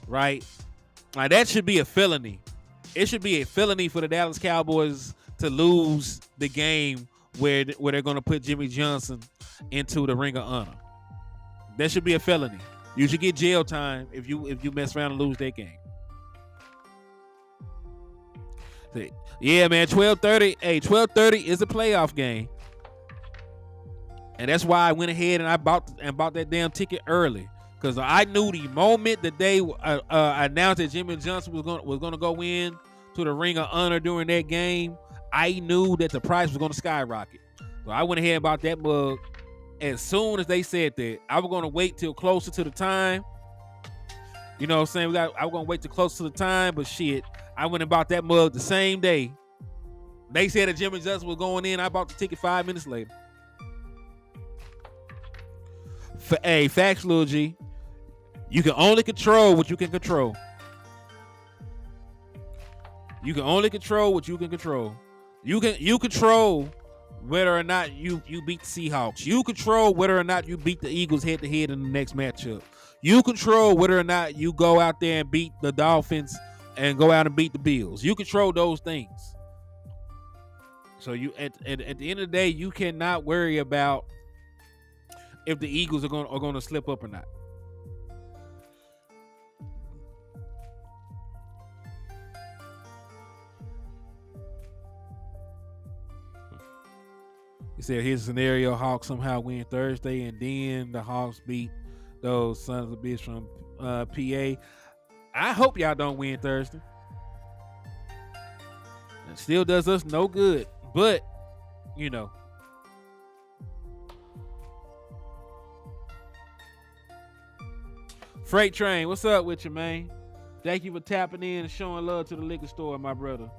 Right? Like, that should be a felony. It should be a felony for the Dallas Cowboys to lose the game where they're going to put Jimmy Johnson into the ring of honor. That should be a felony. You should get jail time if you mess around and lose that game. Yeah, man, 12:30. Hey, 12:30 is a playoff game. And that's why I went ahead and I bought that damn ticket early. Because I knew the moment that they announced that Jimmy Johnson was going to go in to the ring of honor during that game, I knew that the price was going to skyrocket. So I went ahead and bought that mug. As soon as they said that, I was going to wait till closer to the time. You know what I'm saying? I was going to wait till closer to the time, but shit, I went and bought that mug the same day. They said that Jimmy Johnson was going in. I bought the ticket 5 minutes later. Hey, facts, Lil G. You can only control what you can control. You can only control what you can control. You control whether or not you beat the Seahawks. You control whether or not you beat the Eagles head to head in the next matchup. You control whether or not you go out there and beat the Dolphins and go out and beat the Bills. You control those things. So you at the end of the day, you cannot worry about if the Eagles are going to slip up or not. He said, here's a scenario: Hawks somehow win Thursday, and then the Hawks beat those sons of a bitch from PA. I hope y'all don't win Thursday. It still does us no good, but you know. Freight Train, what's up with you, man? Thank you for tapping in and showing love to the liquor store, my brother.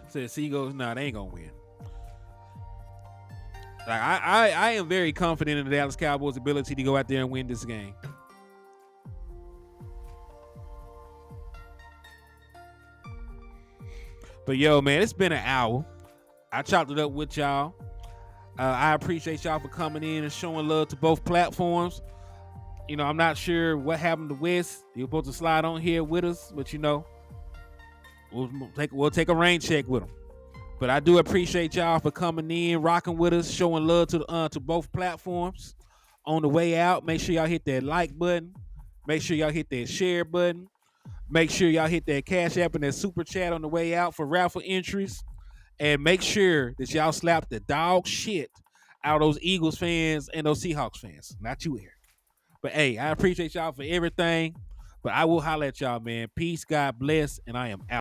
Said Seagulls, nah, they ain't gonna win. Like I am very confident in the Dallas Cowboys' ability to go out there and win this game. But yo, man, it's been an hour. I chopped it up with y'all. I appreciate y'all for coming in and showing love to both platforms. You know, I'm not sure what happened to Wes. He was supposed to slide on here with us, but you know, we'll take a rain check with him. But I do appreciate y'all for coming in, rocking with us, showing love to both platforms. On the way out, make sure y'all hit that like button. Make sure y'all hit that share button. Make sure y'all hit that Cash App and that Super Chat on the way out for raffle entries. And make sure that y'all slap the dog shit out of those Eagles fans and those Seahawks fans. Not you, Eric. But hey, I appreciate y'all for everything. But I will holler at y'all, man. Peace, God bless, and I am out.